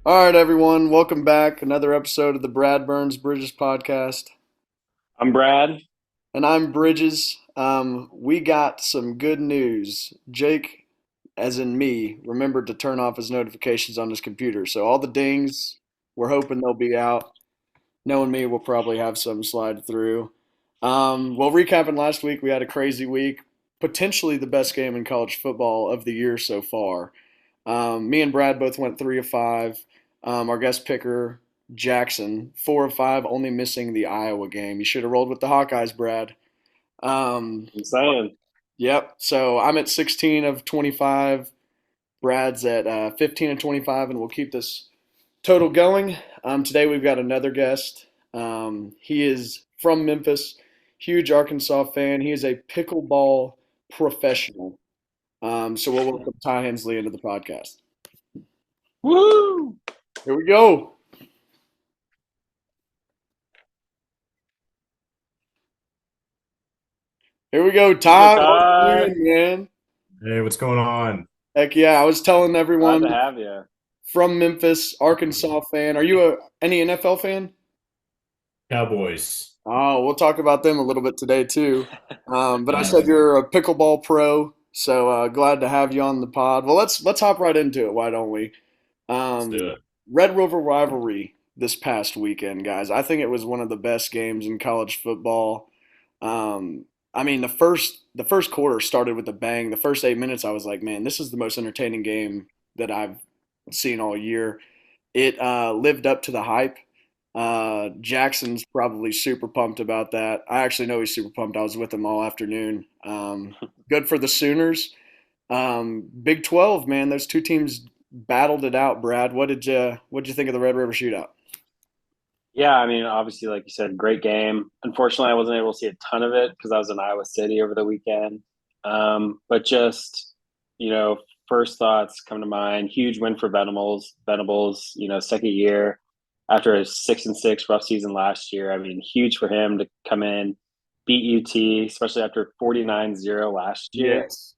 All right, everyone, welcome back. Another episode of the Brad Burns Bridges podcast. I'm Brad. And I'm Bridges. We got some good news. Jake, as in me, remembered to turn off his notifications on his computer. So all the dings, we're hoping they'll be out. Knowing me, we'll probably have some slide through. Well, recapping last week, we had a crazy week. Potentially the best game in college football of the year so far. Me and Brad both went 3 of 5. Our guest picker, Jackson, 4 of 5, only missing the Iowa game. You should have rolled with the Hawkeyes, Brad. Um, I'm saying. yep. So I'm at 16 of 25. Brad's at 15 of 25, and we'll keep this total going. Today we've got another guest. He is from Memphis, huge Arkansas fan. He is a pickleball professional. So we'll welcome Ty Hensley into the podcast. Woo! Here we go. Here we go, What's up, Ty. Welcome Ty? in, man. Hey, what's going on? Heck yeah. I was telling Glad everyone to have you. from Memphis, Arkansas fan. Are you any NFL fan? Cowboys. Oh, we'll talk about them a little bit today too. But I said Nice. you're a pickleball pro, so glad to have you on the pod. Well, let's hop right into it. Why don't we? Let's do Um, it. Red River Rivalry this past weekend, guys. I think it was one of the best games in college football. I mean, the first quarter started with a bang. The first 8 minutes, I was like, man, this is the most entertaining game that I've seen all year. It lived up to the hype. Jackson's probably super pumped about that. I actually know he's super pumped. I was with him all afternoon. Good for the Sooners. Big 12, man. Those two teams battled it out. Brad, what did you think of the Red River Shootout? Yeah, I mean, obviously, like you said, great game. Unfortunately, I wasn't able to see a ton of it because I was in Iowa City over the weekend. But just, you know, first thoughts come to mind. Huge win for Venables. Venables, second year after a 6-6 rough season last year. I mean, huge for him to come in, beat UT, especially after 49-0 last year, Yes.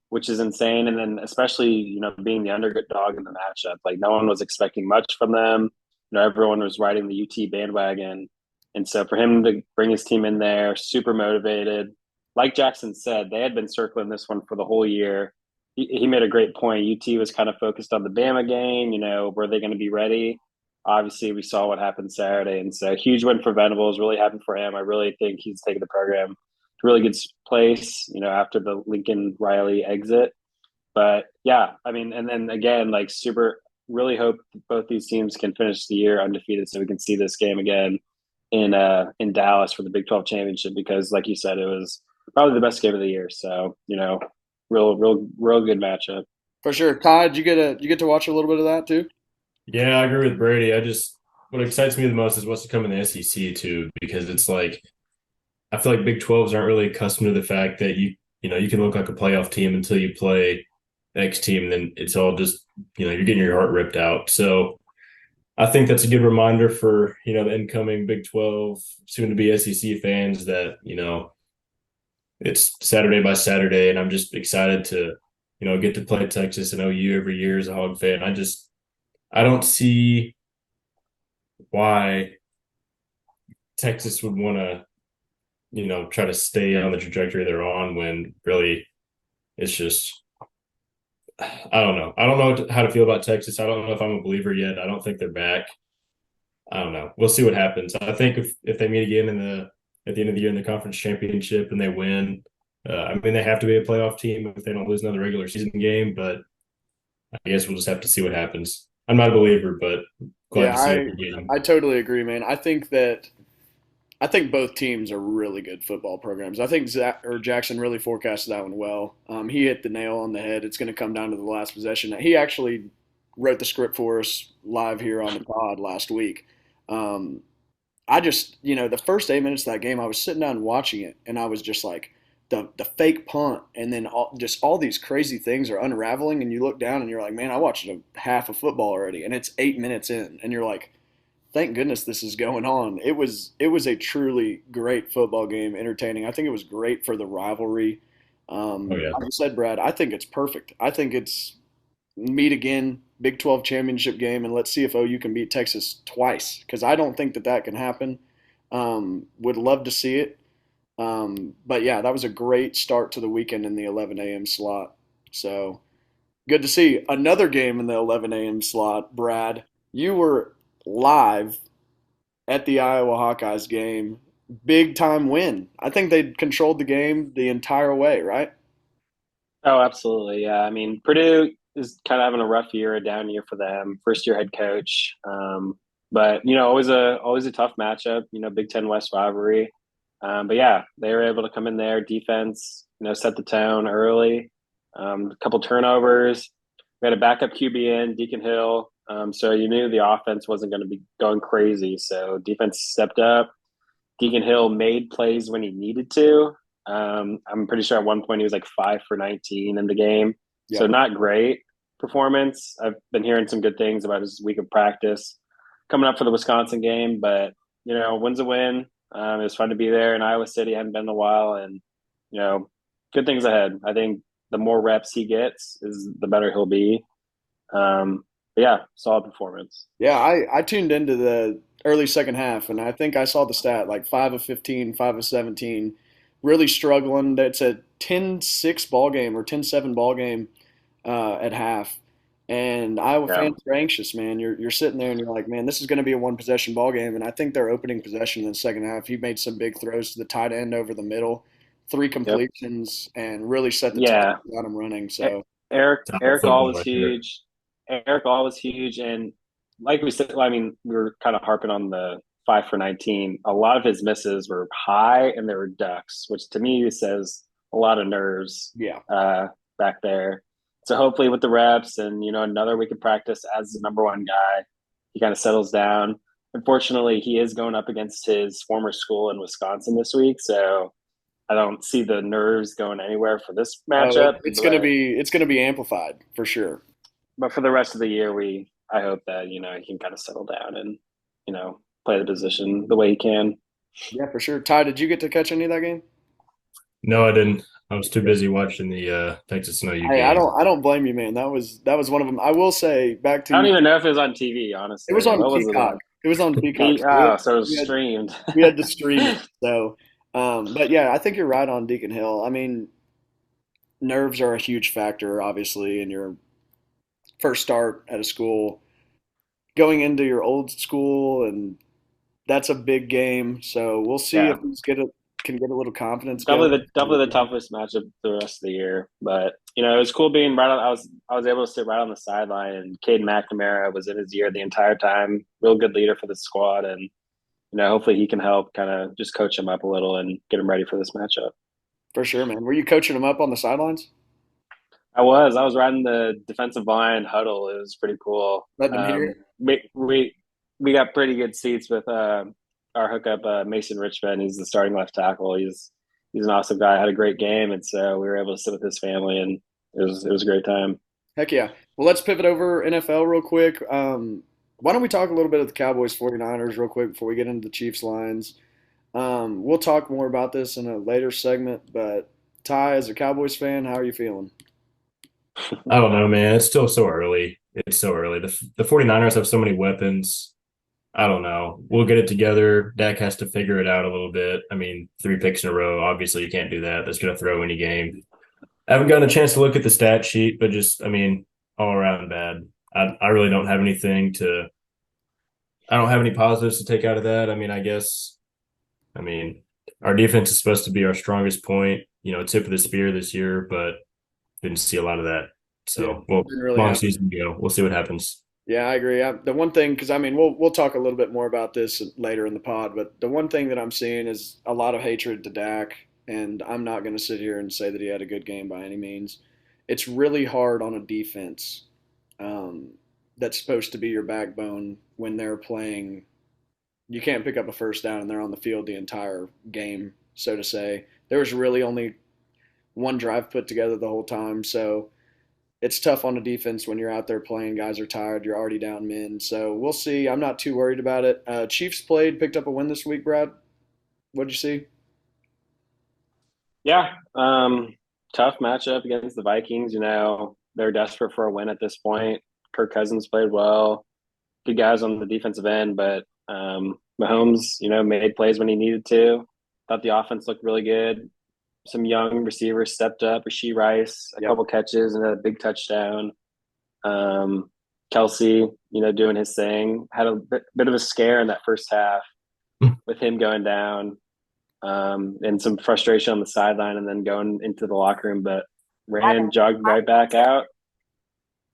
which is insane. And then especially, being the underdog in the matchup, like no one was expecting much from them. Everyone was riding the UT bandwagon. And so for him to bring his team in there, super motivated, like Jackson said, they had been circling this one for the whole year. He made a great point. UT was kind of focused on the Bama game, were they going to be ready? Obviously, we saw what happened Saturday. And so huge win for Venables, really happy for him. I really think he's taken the program to a really good place, after the Lincoln Riley exit. But yeah, I mean, and then again, like super really hope both these teams can finish the year undefeated so we can see this game again in Dallas for the Big 12 championship because like you said, it was probably the best game of the year. So, real good matchup. For sure. Ty, did you get to watch a little bit of that too? Yeah, I agree with Brady. What excites me the most is what's to come in the SEC too, because it's like I feel like Big 12s aren't really accustomed to the fact that you can look like a playoff team until you play X team, and then it's all just you're getting your heart ripped out. So I think that's a good reminder for the incoming Big 12, soon to be SEC fans that it's Saturday by Saturday, and I'm just excited to get to play Texas and OU every year as a Hog fan. I don't see why Texas would want to try to stay on the trajectory they're on when really it's just I don't know. I don't know how to feel about Texas. I don't know if I'm a believer yet. I don't think they're back. I don't know. We'll see what happens. I think if they meet again at the end of the year in the conference championship and they win, I mean they have to be a playoff team if they don't lose another regular season game. But I guess we'll just have to see what happens. I'm not a believer, but glad Yeah, to see it I again. I totally agree, man. I think both teams are really good football programs. I think Jackson really forecasted that one well. He hit the nail on the head. It's going to come down to the last possession. He actually wrote the script for us live here on the pod last week. Um, I just, the first 8 minutes of that game, I was sitting down watching it, and I was just like, the fake punt, and then just all these crazy things are unraveling, and you look down and you're like, man, I watched a half of football already, and it's 8 minutes in, and you're like, thank goodness this is going on. It was a truly great football game, entertaining. I think it was great for the rivalry. Oh yeah. Like I said, Brad, I think it's perfect. I think it's meet again. Big 12 championship game, and let's see if OU can beat Texas twice because I don't think that that can happen. Would love to see it. But yeah, that was a great start to the weekend in the 11 a.m. slot. So good to see another game in the 11 a.m. slot. Brad, you were live at the Iowa Hawkeyes game. Big time win. I think they controlled the game the entire way, right? Oh, absolutely. Yeah. I mean, Purdue is kind of having a rough year, a down year for them. First year head coach. But always a tough matchup. Big Ten West rivalry. But yeah, they were able to come in there, defense. Set the tone early. A couple turnovers. We had a backup QB in Deacon Hill. So you knew the offense wasn't going to be going crazy. So defense stepped up. Deacon Hill made plays when he needed to. I'm pretty sure at one point he was like 5 for 19 in the game. So Yep. not great performance. I've been hearing some good things about his week of practice coming up for the Wisconsin game, but win's a win. It was fun to be there in Iowa City. I hadn't been in a while, and good things ahead. I think the more reps he gets, is the better he'll be. But yeah, solid performance. Yeah, I tuned into the early second half, and I think I saw the stat like 5 of 15, 5 of 17, really struggling. That's a 10-6 ball game or 10-7 ball game at half. And Iowa Yeah. fans are anxious, man. You're sitting there and you're like, man, this is going to be a one possession ball game. And I think their opening possession in the second half, he made some big throws to the tight end over the middle, three Yep. completions, and really set the tone, Yeah. got him running. E- So Top Eric All football was right there. huge. Eric All was huge, and like we said, I mean, we were kind of harping on the 5 for 19. A lot of his misses were high, and they were ducks, which to me says a lot of nerves yeah, back there. So hopefully, with the reps and another week of practice as the number one guy, he kind of settles down. Unfortunately, he is going up against his former school in Wisconsin this week, so I don't see the nerves going anywhere for this oh, matchup. it's gonna be amplified for sure. But for the rest of the year, I hope that he can kind of settle down and play the position the way he can. Yeah, for sure. Ty, did you get to catch any of that game? No, I didn't. I was too busy watching the Texas Snow U Hey, game. I don't blame you, man. That was one of them. I will say back I don't to even know if it was on TV. it Honestly, was on what was it Peacock. on? It was on Peacock. So So it was we had streamed. we had to stream it. So, but yeah, I think you're right on Deacon Hill. I mean, nerves are a huge factor, obviously, in your first start at a school, going into your old school, and that's a big game. So we'll see Yeah, if he's can get a little confidence going. definitely the toughest matchup the rest of the year. But it was cool being right on. I was able to sit right on the sideline, and Cade McNamara was in his ear the entire time. Real good leader for the squad, and hopefully he can help kind of just coach him up a little and get him ready for this matchup. For sure, man. Were you coaching him up on the sidelines? I was riding the defensive line huddle. It was pretty cool. Letting him hear it? We got pretty good seats with our hookup Mason Richmond. He's the starting left tackle. He's an awesome guy. Had a great game, and so we were able to sit with his family, and it was a great time. Heck yeah. Well, let's pivot over NFL real quick. Why don't we talk a little bit of the Cowboys 49ers real quick before we get into the Chiefs Lions? We'll talk more about this in a later segment, but Ty, as a Cowboys fan, how are you feeling? I don't know, man. It's still so early. It's so early. The 49ers have so many weapons. I don't know. We'll get it together. Dak has to figure it out a little bit. I mean, 3 picks in a row. Obviously, you can't do that. That's going to throw any game. I haven't gotten a chance to look at the stat sheet, but just, I mean, all around bad. I really don't have anything to – I don't have any positives to take out of that. I mean, I mean, our defense is supposed to be our strongest point, tip of the spear this year, but didn't see a lot of that. Yeah, So, well, didn't really long happen. season to go. We'll see what happens. Yeah, I agree. The one thing, because I mean, we'll talk a little bit more about this later in the pod, but the one thing that I'm seeing is a lot of hatred to Dak, and I'm not going to sit here and say that he had a good game by any means. It's really hard on a defense um, that's supposed to be your backbone when they're playing. You can't pick up a first down and they're on the field the entire game, so to say. There was really only one drive put together the whole time, so it's tough on the defense when you're out there playing. Guys are tired. You're already down men. So we'll see. I'm not too worried about it. Chiefs picked up a win this week, Brad. What'd you see? Yeah, tough matchup against the Vikings. They're desperate for a win at this point. Kirk Cousins played well. Good guys on the defensive end, but Mahomes, made plays when he needed to. Thought the offense looked really good. Some young receivers stepped up. Rashee Rice, a Yep. couple catches and a big touchdown. Kelsey, doing his thing. Had a bit of a scare in that first half with him going down, and some frustration on the sideline, and then going into the locker room, but jogged right back out,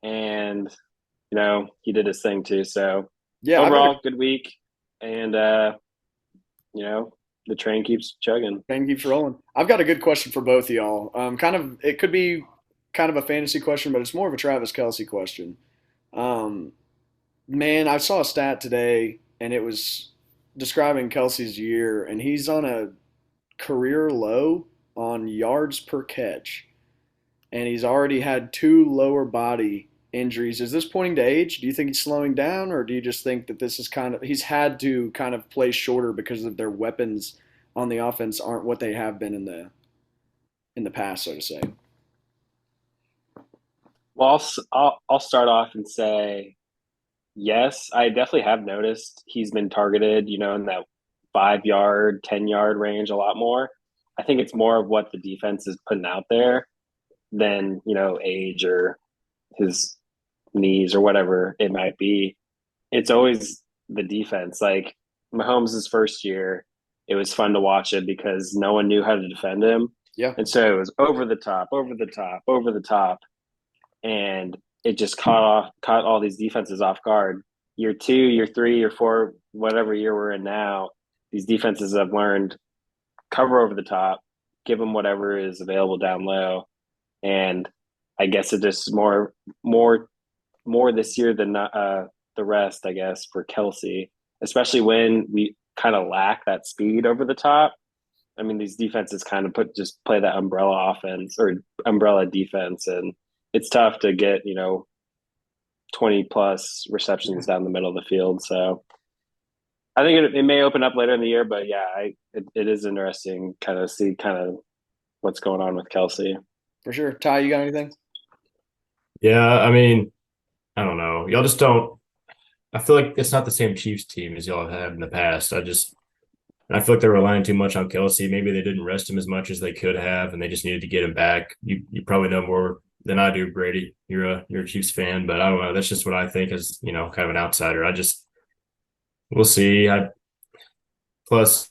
and he did his thing too. So Yeah, overall, good week, and the train keeps chugging. train keeps rolling. I've got a good question for both of y'all. It could be kind of a fantasy question, but it's more of a Travis Kelsey question. Um, Man, I saw a stat today, and it was describing Kelsey's year, and he's on a career low on yards per catch, and he's already had two lower body injuries. Is this pointing to age? Do you think he's slowing down, or do you just think that this is he's had to kind of play shorter because of their weapons on the offense aren't what they have been in the past, so to say? Well, I'll start off and say yes. I definitely have noticed he's been targeted, in that 5 yard, 10 yard range a lot more. I think it's more of what the defense is putting out there than age or his knees or whatever it might be. It's always the defense. Like Mahomes' first year, it was fun to watch it because no one knew how to defend him. Yeah. And so it was over the top, over the top, over the top. And it just caught all these defenses off guard. Year 2, year 3, year 4, whatever year we're in now, these defenses have learned cover over the top, give them whatever is available down low. And I guess it just more this year than the rest, I guess, for Kelsey, especially when we kind of lack that speed over the top. I mean, these defenses kind of play that umbrella offense or umbrella defense, and it's tough to get 20 plus receptions down the middle of the field. So I think it may open up later in the year, but yeah, it is interesting kind of see what's going on with Kelsey. For sure. Ty, you got anything? Yeah, I mean, I don't know. Y'all just don't. I feel like it's not the same Chiefs team as y'all have had in the past. I feel like they're relying too much on Kelsey. Maybe they didn't rest him as much as they could have, and they just needed to get him back. You probably know more than I do, Brady. You're a Chiefs fan, but I don't know. That's just what I think as kind of an outsider. We'll see. Plus,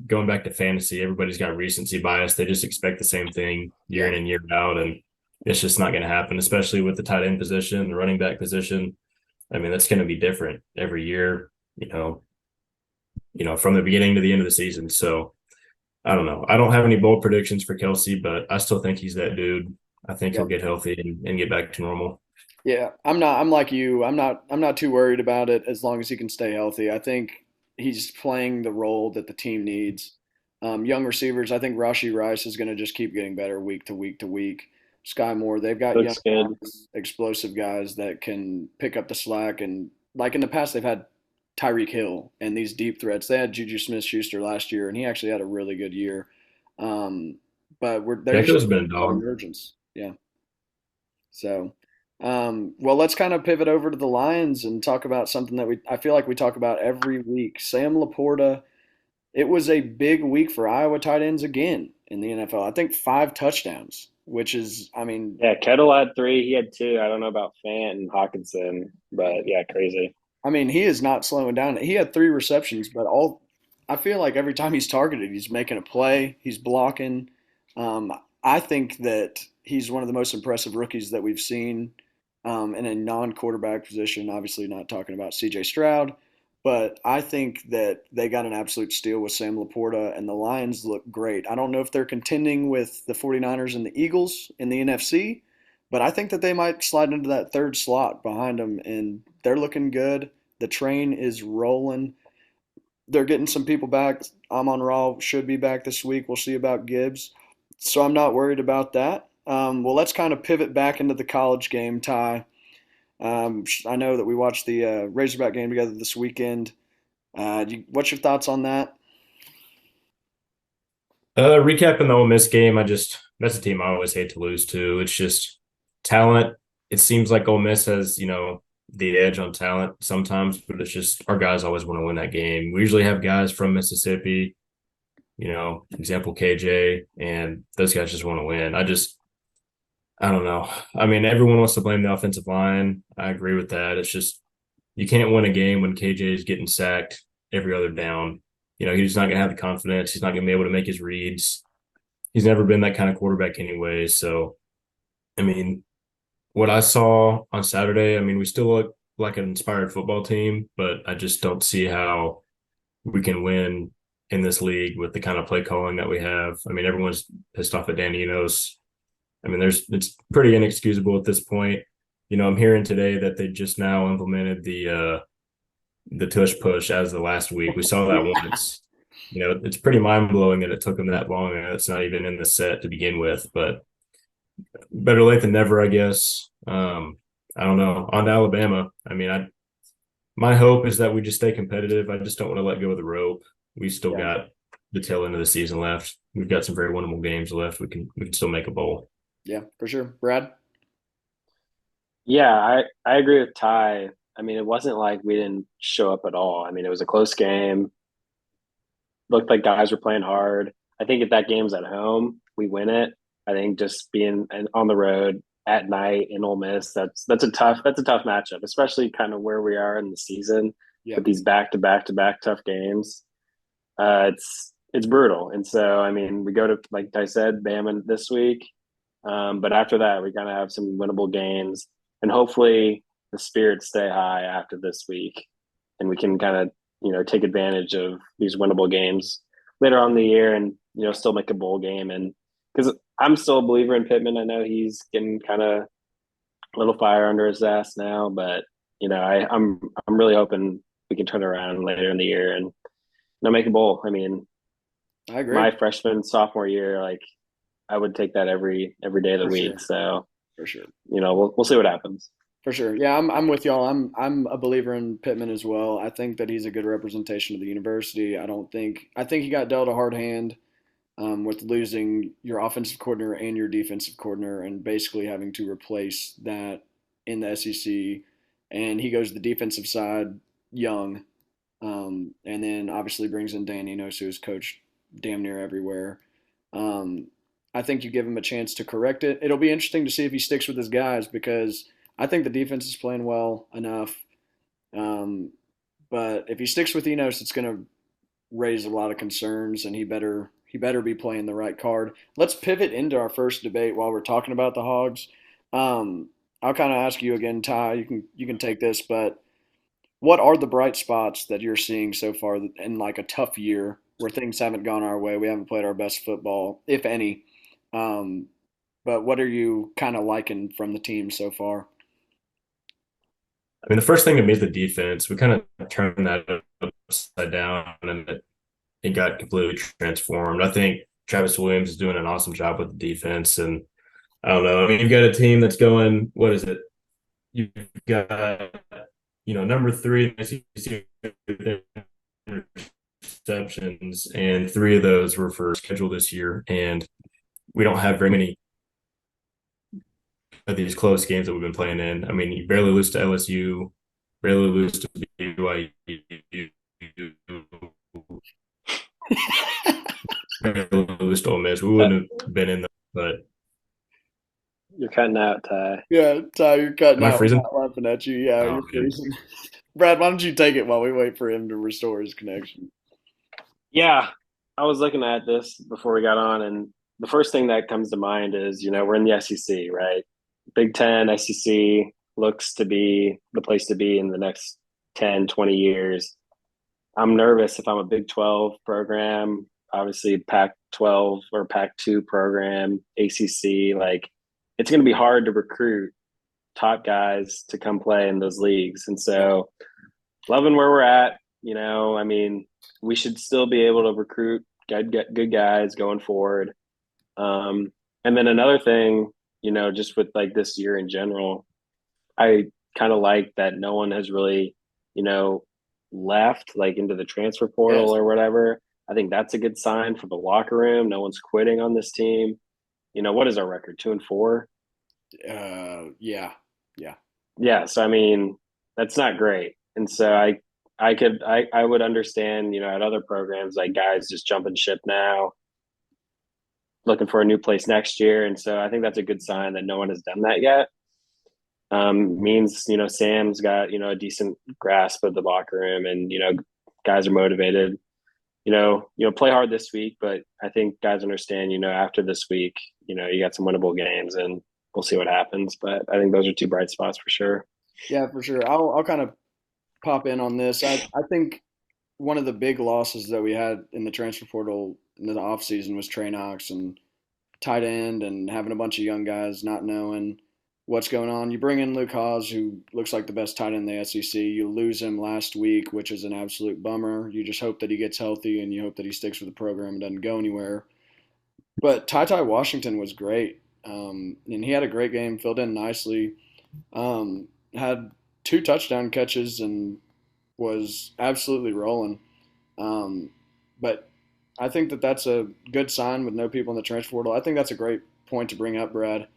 going back to fantasy, everybody's got recency bias. They just expect the same thing year in and year out, and it's just not going to happen, especially with the tight end position, the running back position. I mean, that's going to be different every year, from the beginning to the end of the season. So I don't know. I don't have any bold predictions for Kelsey, but I still think he's that dude. I think he'll get healthy and get back to normal. Yeah, I'm like you. I'm not too worried about it as long as he can stay healthy. I think he's playing the role that the team needs. Young receivers, I think Rashee Rice is going to just keep getting better week to week to week. Sky Moore, they've got young Looks good. guys, explosive guys that can pick up the slack. And like in the past, they've had Tyreek Hill and these deep threats. They had Juju Smith-Schuster last year, and he actually had a really good year. Um, but they're just Hill's been a dog. emergence. Yeah. So, well, let's kind of pivot over to the Lions and talk about something that I feel like we talk about every week. Sam Laporta. It was a big week for Iowa tight ends again in the NFL. I think 5 touchdowns, which is, I mean, Yeah, Kettle had 3. He had 2. I don't know about Fant and Hawkinson, but yeah, crazy. he is not slowing down. He had 3 receptions, but I feel like every time he's targeted, he's making a play, he's blocking. I think that he's one of the most impressive rookies that we've seen in a non-quarterback position. Obviously, not talking about C.J. Stroud, but I think that they got an absolute steal with Sam Laporta, and the Lions look great. I don't know if they're contending with the 49ers and the Eagles in the NFC, but I think that they might slide into that third slot behind them, and they're looking good. The train is rolling. They're getting some people back. Amon Ra should be back this week. We'll see about Gibbs. So I'm not worried about that. Well, let's kind of pivot back into the college game, Ty. I know that we watched the Razorback game together this weekend. What's your thoughts on that? Recapping the Ole Miss game, that's a team I always hate to lose to. It's just talent it seems like Ole Miss has, the edge on talent sometimes, but it's just our guys always want to win that game. We usually have guys from Mississippi, example KJ, and those guys just want to win. I don't know. I mean, everyone wants to blame the offensive line. I agree with that. It's just you can't win a game when KJ is getting sacked every other down. He's not going to have the confidence. He's not going to be able to make his reads. He's never been that kind of quarterback anyway. So, I mean, what I saw on Saturday, I mean, we still look like an inspired football team, but I just don't see how we can win in this league with the kind of play calling that we have. I mean, everyone's pissed off at Dan Enos. I mean, it's pretty inexcusable at this point. I'm hearing today that they just now implemented the tush push as the last week. We saw that once. It's pretty mind blowing that it took them that long, and it's not even in the set to begin with. But better late than never, I guess. I don't know. On to Alabama. I mean, my hope is that we just stay competitive. I just don't want to let go of the rope. We still got the tail end of the season left. We've got some very winnable games left. We can still make a bowl. Yeah, for sure. Brad? Yeah, I agree with Ty. I mean, it wasn't like we didn't show up at all. I mean, it was a close game. Looked like guys were playing hard. I think if that game's at home, we win it. I think just being on the road at night in Ole Miss, that's a tough matchup, especially kind of where we are in the season with these back to back to back tough games. It's brutal, and so I mean, we go to, like I said, Bama this week, but after that, we're gonna have some winnable games, and hopefully the spirits stay high after this week, and we can kind of take advantage of these winnable games later on in the year, and still make a bowl game. And because I'm still a believer in Pittman, I know he's getting kind of a little fire under his ass now, but I'm really hoping we can turn around later in the year and make a bowl. I mean, I agree. My freshman sophomore year, like I would take that every day of the week. Sure. So for sure, we'll see what happens. For sure. Yeah, I'm with y'all. I'm a believer in Pittman as well. I think that he's a good representation of the university. I think he got dealt a hard hand with losing your offensive coordinator and your defensive coordinator and basically having to replace that in the SEC. And he goes to the defensive side young, and then obviously brings in Dan Enos, who has coached damn near everywhere. Um, I think you give him a chance to correct it. It'll be interesting to see if he sticks with his guys because I think the defense is playing well enough. Um, but if he sticks with Enos, it's going to raise a lot of concerns, and he better be playing the right card. Let's pivot into our first debate while we're talking about the Hogs. I'll kind of ask you again, Ty. You can take this, but what are the bright spots that you're seeing so far in like a tough year where things haven't gone our way? We haven't played our best football, if any. Um, but what are you kind of liking from the team so far? I mean, the first thing to me is the defense. We kind of turned that upside down, and it got completely transformed. I think Travis Williams is doing an awesome job with the defense, and I don't know. I mean, you've got a team that's going. What is it? You've got number 3 in the SEC with interceptions, and 3 of those were for schedule this year, and we don't have very many of these close games that we've been playing in. I mean, you barely lose to LSU, barely lose to BYU, barely lose to Ole Miss. We wouldn't have been in the, but You're cutting out, Ty. Yeah, Ty, you're cutting am I out. We're freezing? not laughing at you. Yeah, Oh, you're good. freezing. Brad, why don't you take it while we wait for him to restore his connection? Yeah, I was looking at this before we got on, and the first thing that comes to mind is, we're in the SEC, right? Big Ten, SEC looks to be the place to be in the next 10, 20 years. I'm nervous if I'm a Big 12 program, obviously Pac 12 or Pac 2 program, ACC. Like, it's going to be hard to recruit top guys to come play in those leagues. And so, loving where we're at, I mean, we should still be able to recruit good guys going forward. And then another thing, just with like this year in general, I kind of like that no one has really, left like into the transfer portal Yes. or whatever. I think that's a good sign for the locker room. No one's quitting on this team. What is our record? 2-4? Yeah. Yeah. Yeah, so I mean, that's not great. And so I would understand, at other programs like guys just jumping ship now, looking for a new place next year. And so I think that's a good sign that no one has done that yet. Means, Sam's got, a decent grasp of the locker room and, guys are motivated. Play hard this week, but I think guys understand, after this week, you got some winnable games and we'll see what happens. But I think those are two bright spots for sure. Yeah, for sure. I'll kind of pop in on this. I think one of the big losses that we had in the transfer portal in the offseason was Trey Knox and tight end and having a bunch of young guys not knowing what's going on. You bring in Luke Haas, who looks like the best tight end in the SEC. You lose him last week, which is an absolute bummer. You just hope that he gets healthy and you hope that he sticks with the program and doesn't go anywhere. But Ty Washington was great. And he had a great game, filled in nicely, had two touchdown catches and was absolutely rolling. Um, but I think that that's a good sign with no people in the transfer portal. I think that's a great point to bring up, Brad.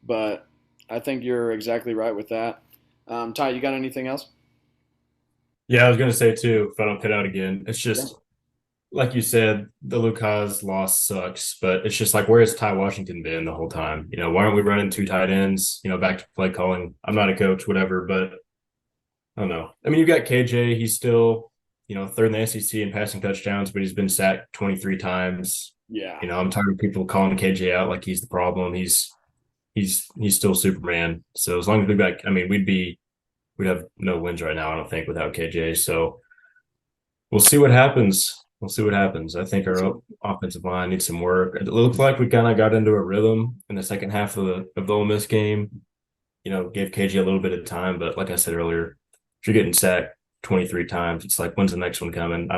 But I think you're exactly right with that. Ty, you got anything else? Yeah, I was gonna say too, if I don't cut out again, it's Yeah. just like you said, the Lucas loss sucks, but it's just like where has Ty Washington been the whole time? Why aren't we running two tight ends? Back to play calling. I'm not a coach, whatever, but I don't know. I mean, you've got KJ. He's still, third in the SEC in passing touchdowns, but he's been sacked 23 times. Yeah. I'm tired of people calling KJ out like he's the problem. He's still Superman. So as long as we back, I mean, we'd have no wins right now, I don't think, without KJ. So we'll see what happens. We'll see what happens. I think our offensive line needs some work. It looks like we kind of got into a rhythm in the second half of the Ole Miss game. Gave KJ a little bit of time, but like I said earlier, if you're getting sacked 23 times, it's like, when's the next one coming?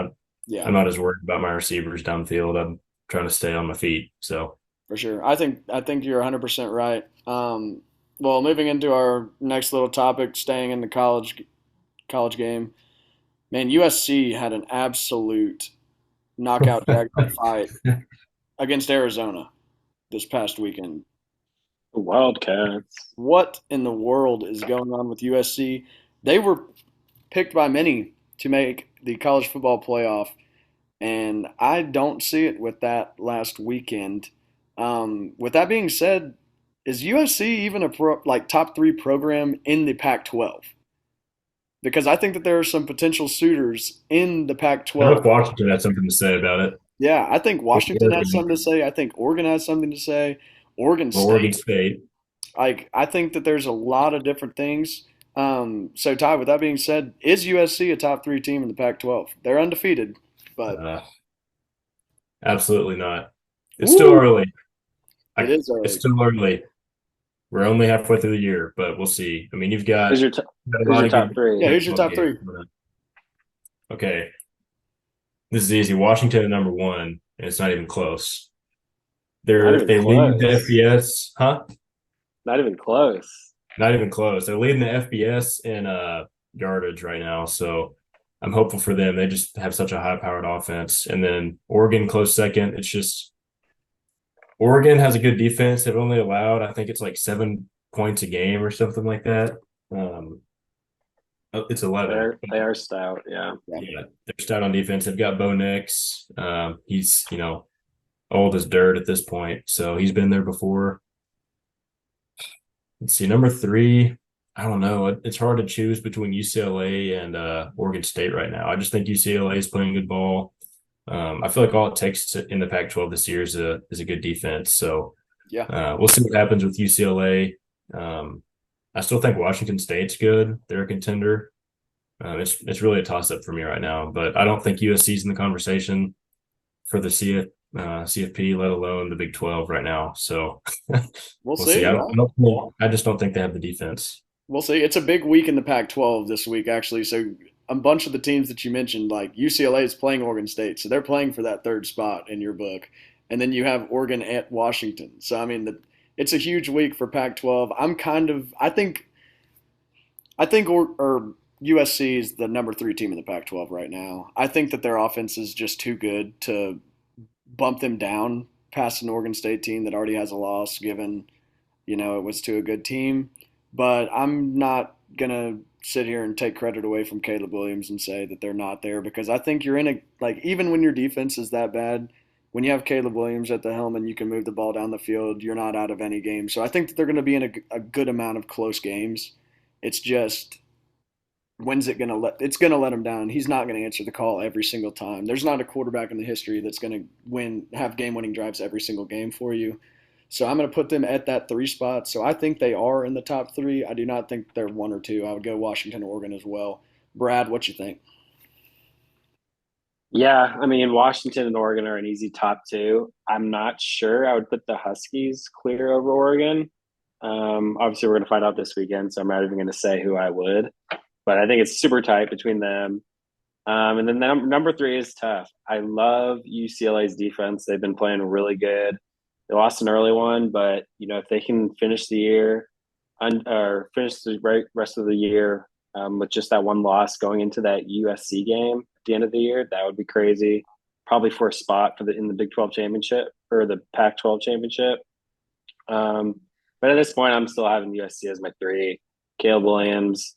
Yeah, I'm not as worried about my receivers downfield. I'm trying to stay on my feet. So for sure. I think you're 100% right. Well, moving into our next little topic, staying in the college game. Man, USC had an absolute knockout drag fight against Arizona this past weekend. Wildcats. What in the world is going on with USC? They were picked by many to make the college football playoff, and I don't see it with that last weekend. With that being said, is USC even a top three program in the Pac-12? Because I think that there are some potential suitors in the I don't know Pac-12. if Washington had something to say about it. Yeah, I think Washington has Oregon, something to say. I think Oregon has something to say. Oregon or Oregon State. State. Like, I think that there's a lot of different things. So Ty, with that being said, is USC a top three team in the Pac-12? They're undefeated, but Uh, Absolutely not. It's still woo, early. it is It's early. still early. We're only halfway through the year, but we'll see. I mean, you've Who's got, your t- got a who's lot your of top good three? Yeah, who's your Pac-12 top games three? coming up. Okay, this is easy. Washington at number one, and it's not even close. Not even They lead the close. FBS, huh? Not even close. Not even close. They're leading the FBS in yardage right now, so I'm hopeful for them. They just have such a high-powered offense, and then Oregon close second. It's just Oregon has a good defense. They've only allowed, I think it's like 7 points a game or something like that. Um, it's 11. They are stout. Yeah. Yeah. Yeah, they're stout on defense. They've got Bo Nix. He's old as dirt at this point, so he's been there before. Let's see, number three. I don't know. It's hard to choose between UCLA and Oregon State right now. I just think UCLA is playing good ball. I feel like all it takes in the Pac-12 this year is a good defense. So Yeah. we'll see what happens with UCLA. I still think Washington State's good. They're a contender. It's really a toss-up for me right now, but I don't think USC's in the conversation for the CFP, let alone the Big 12 right now. So We'll we'll see. see. I just don't think they have the defense. We'll see. It's a big week in the Pac-12 this week, actually. So a bunch of the teams that you mentioned, like UCLA, is playing Oregon State, so they're playing for that third spot in your book. And then you have Oregon at Washington. So I mean, it's a huge week for Pac-12. I think or USC is the number three team in the Pac-12 right now. I think that their offense is just too good to bump them down past an Oregon State team that already has a loss, given it was to a good team. but I'm not gonna sit here and take credit away from Caleb Williams and say that they're not there because I think you're in a like even when your defense is that bad, when you have Caleb Williams at the helm and you can move the ball down the field, you're not out of any game. So I think that they're going to be in a good amount of close games. It's just when's it going to let it's going to let him down. He's not going to answer the call every single time. There's not a quarterback in the history that's going to win have game winning drives every single game for you. So I'm going to put them at that 3 spot. So I think they are in the top 3. I do not think they're 1 or 2. I would go Washington, Oregon as well. Brad, what you think? Yeah, I mean, Washington and Oregon are an easy top two. I'm not sure. I would put the Huskies clear over Oregon. Obviously, we're going to find out this weekend, so I'm not even going to say who I would. But I think it's super tight between them. And then number three is tough. I love UCLA's defense. They've been playing really good. They lost an early one, but if they can finish the year or finish the rest of the year with just that one loss going into that USC game at the end of the year, that would be crazy. Probably for a spot in the Big 12 championship or the Pac-12 championship. But at this point, I'm still having USC as my three. Caleb Williams,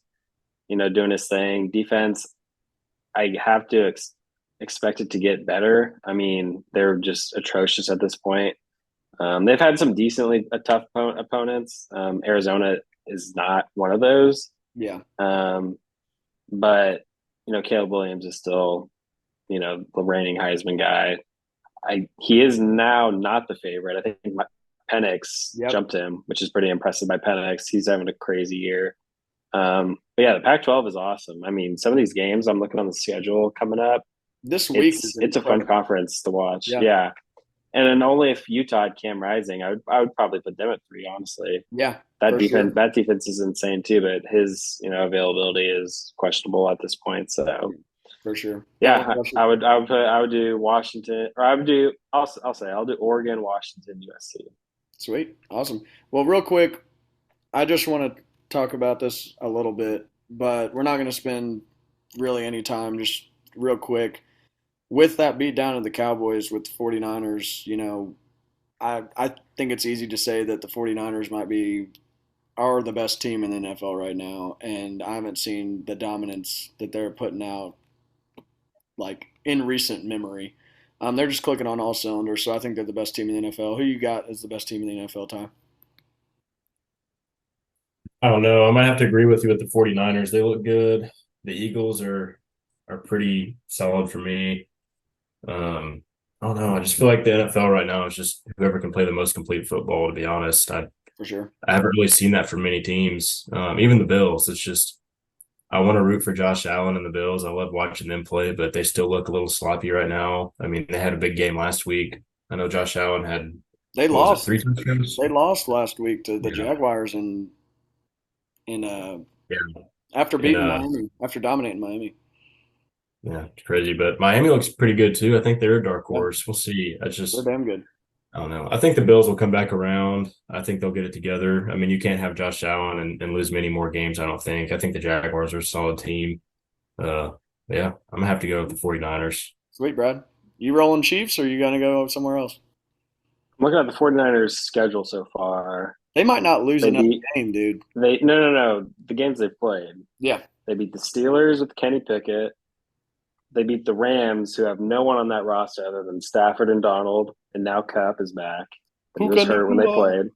doing his thing. Defense, I have to expect it to get better. I mean, they're just atrocious at this point. They've had some decently tough opponents. Arizona is not one of those. Yeah. But Caleb Williams is still, the reigning Heisman guy. He is now not the favorite. I think Penix jumped him, which is pretty impressive by Penix. He's having a crazy year. But yeah, the Pac-12 is awesome. I mean, some of these games I'm looking on the schedule coming up. This week It's a fun conference to watch. Yeah. And then only if Utah had Cam Rising, I would probably put them at 3, honestly. Yeah. That defense is insane too, but his availability is questionable at this point. So for sure. Yeah, I would do Washington, or I'll do Oregon, Washington, USC. Sweet. Awesome. Well, real quick, I just want to talk about this a little bit, but we're not going to spend really any time. Just real quick, with that beat down of the Cowboys with the 49ers, I think it's easy to say that the 49ers are the best team in the NFL right now, and I haven't seen the dominance that they're putting out like in recent memory. They're just clicking on all cylinders, so I think they're the best team in the NFL. Who you got as the best team in the NFL, Ty? I don't know. I might have to agree with you with the 49ers. They look good. The Eagles are pretty solid for me. I don't know. I just feel like the NFL right now is just whoever can play the most complete football, to be honest. For sure. I haven't really seen that from many teams. Even the Bills. It's just I want to root for Josh Allen and the Bills. I love watching them play, but they still look a little sloppy right now. I mean, they had a big game last week. I know Josh Allen had They what was it, lost. 3 touchdowns? They lost last week to the Yeah. Jaguars in Yeah. after And beating Miami, after dominating Miami. yeah, it's crazy. But Miami looks pretty good too. I think they're a dark Yeah, horse. We'll see. they're damn good. I don't know. I think the Bills will come back around. I think they'll get it together. I mean, you can't have Josh Allen and lose many more games, I don't think. I think the Jaguars are a solid team. Uh, yeah, I'm gonna have to go with the 49ers. Sweet, Brad. You rolling Chiefs or you gonna go somewhere else? I'm looking at the 49ers schedule so far. They might not lose They another beat game, dude. no. The games they've played. Yeah. They beat the Steelers with Kenny Pickett. They beat the Rams, who have no one on that roster other than Stafford and Donald, and now Cup is back. But he was hurt when they played.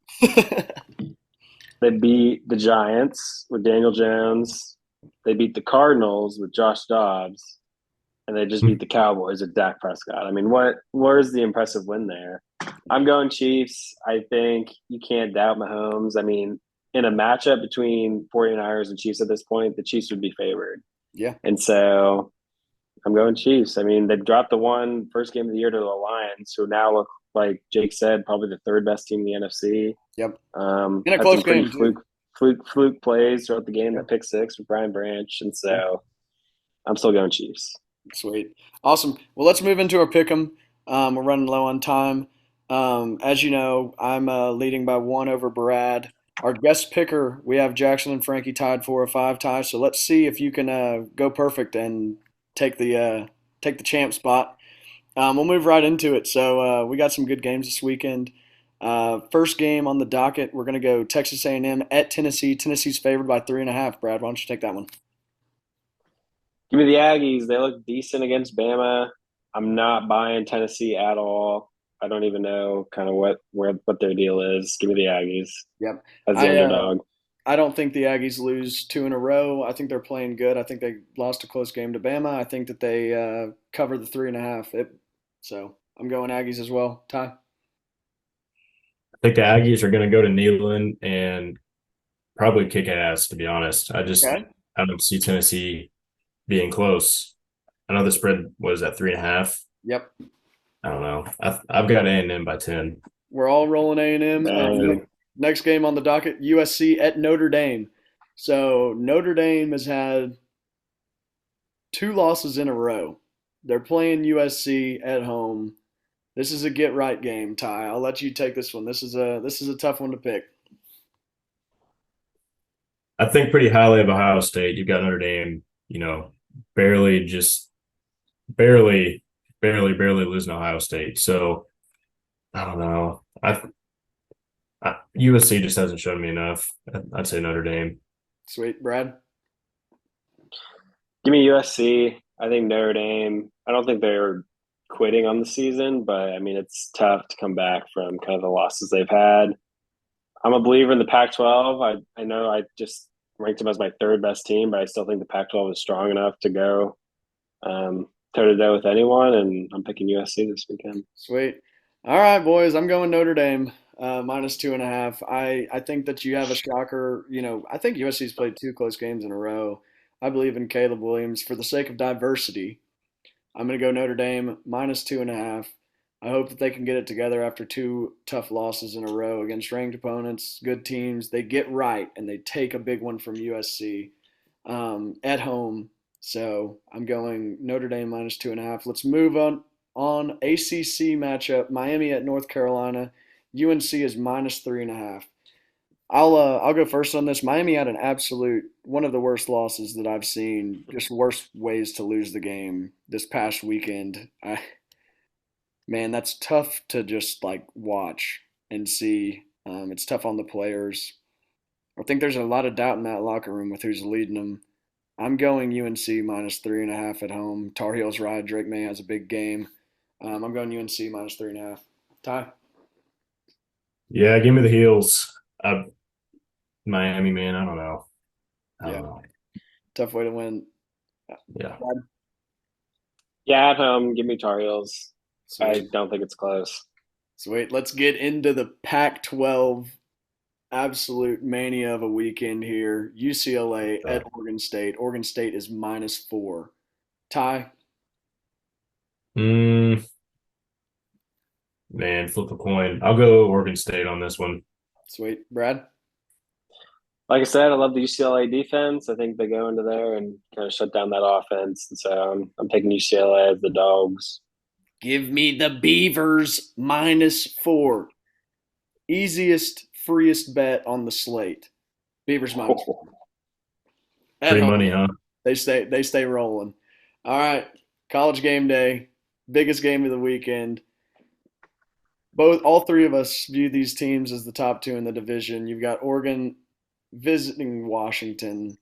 They beat the Giants with Daniel Jones. They beat the Cardinals with Josh Dobbs, and they just beat the Cowboys with Dak Prescott. I mean, where's the impressive win there? I'm going Chiefs. I think you can't doubt Mahomes. I mean, in a matchup between 49ers and Chiefs at this point, the Chiefs would be favored. Yeah. And so I'm going Chiefs. I mean, they dropped the first game of the year to the Lions, who now look like Jake said, probably the third best team in the NFC. Yep. In a close game, fluke plays throughout the game. That pick six with Brian Branch, and so I'm still going Chiefs. Sweet, awesome. Well, let's move into our pick'em. We're running low on time. As you know, I'm leading by 1 over Brad. Our guest picker, we have Jackson and Frankie tied 4-5 tie. So let's see if you can go perfect and take the champ spot. We'll move right into it. So we got some good games this weekend. First game on the docket, we're going to go Texas A&M at Tennessee. Tennessee's favored by 3.5. Brad, why don't you take that one? Give me the Aggies. They look decent against Bama. I'm not buying Tennessee at all. I don't even know kind of what their deal is. Give me the Aggies Yep. as the I underdog. I don't think the Aggies lose two in a row. I think they're playing good. I think they lost a close game to Bama. I think that they cover the 3.5. So I'm going Aggies as well. Ty? I think the Aggies are going to go to Neyland and probably kick ass, to be honest. Okay. I don't see Tennessee being close. I know the spread was at 3.5. Yep. I don't know. I've got A&M by 10. We're all rolling A&M. Dang. Next game on the docket, USC at Notre Dame. So Notre Dame has had two losses in a row. They're playing USC at home. This is a get right game, Ty. I'll let you take this one. This is a tough one to pick. I think pretty highly of Ohio State. You've got Notre Dame, barely just barely losing Ohio State. So I don't know. USC just hasn't shown me enough. I'd say Notre Dame. Sweet, Brad. Give me USC. I think Notre Dame. I don't think they're quitting on the season, but I mean it's tough to come back from kind of the losses they've had. I'm a believer in the Pac-12. I know I just ranked them as my third best team, but I still think the Pac-12 is strong enough to go toe to toe with anyone, and I'm picking USC this weekend. Sweet. All right, boys. I'm going Notre Dame minus 2.5. I think that you have a shocker. I think USC's played two close games in a row. I believe in Caleb Williams. For the sake of diversity, I'm going to go Notre Dame minus 2.5. I hope that they can get it together after two tough losses in a row against ranked opponents, good teams. They get right and they take a big one from USC at home. So I'm going Notre Dame minus 2.5. Let's move on. ACC matchup: Miami at North Carolina. UNC is minus 3.5. I'll go first on this. Miami had an absolute one of the worst losses that I've seen. Just worst ways to lose the game this past weekend. Man, that's tough to just like watch and see. It's tough on the players. I think there's a lot of doubt in that locker room with who's leading them. I'm going UNC minus 3.5 at home. Tar Heels ride. Drake May has a big game. I'm going UNC minus 3.5. Ty? Yeah, give me the heels. Miami, man, I don't know. I Yeah, don't know. tough way to win. Yeah. Yeah, at home, give me Tar Heels. I Sweet. don't think it's close. Sweet. Let's get into the Pac-12 absolute mania of a weekend here. UCLA at Oregon State. Oregon State is minus 4. Ty? Mm, man, flip a coin. I'll go Oregon State on this one. Sweet. Brad? Like I said, I love the UCLA defense. I think they go into there and kind of shut down that offense. And so I'm taking UCLA as the dogs. Give me the Beavers minus 4. Easiest, freest bet on the slate. Beavers minus 4. At Free home. money, huh? They stay rolling. All right. College game day. Biggest game of the weekend. All three of us view these teams as the top two in the division. You've got Oregon visiting Washington.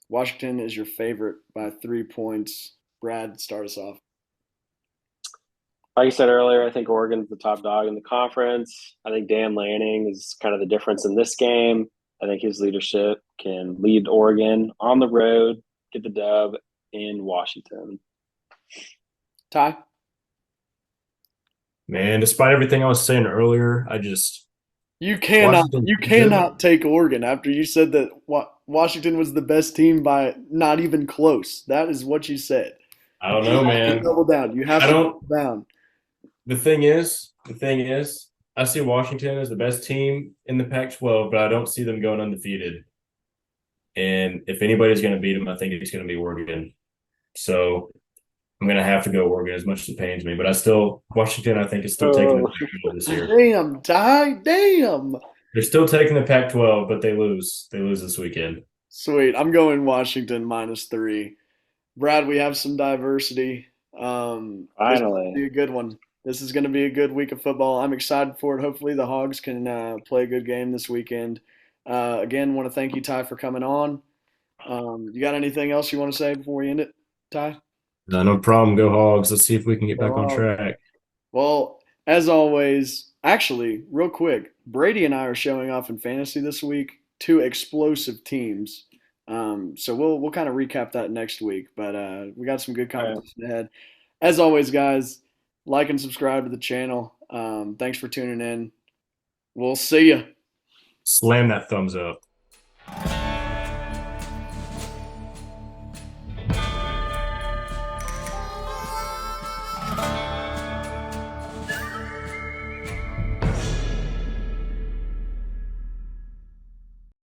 Washington is your favorite by 3 points. Brad, start us off. Like I said earlier, I think Oregon's the top dog in the conference. I think Dan Lanning is kind of the difference in this game. I think his leadership can lead Oregon on the road, get the dub in Washington. Ty? Man, despite everything I was saying earlier, I just You cannot Washington's you good. cannot take Oregon after you said that Washington was the best team by not even close. That is what you said. I don't know, You have to man. double down. You have I to don't. double down. The thing is, I see Washington as the best team in the Pac-12, but I don't see them going undefeated. And if anybody's going to beat them, I think it's going to be Oregon. So I'm going to have to go Oregon as much as it pains me. But Washington, I think, is still taking the Oh, Pac-12 this year. Damn, Ty. Damn. They're still taking the Pac-12, but they lose. They lose this weekend. Sweet. I'm going Washington minus 3. Brad, we have some diversity. This is finally. a good one. This is going to be a good week of football. I'm excited for it. Hopefully, the Hogs can play a good game this weekend. Again, want to thank you, Ty, for coming on. You got anything else you want to say before we end it, Ty? No problem. Go Hogs. Let's see if we can get Go back on Hogs. track. Well, as always, actually, real quick, Brady and I are showing off in fantasy this week. Two explosive teams. So we'll kind of recap that next week. But we got some good All right. competition ahead. As always, guys, like and subscribe to the channel. Thanks for tuning in. We'll see you. Slam that thumbs up.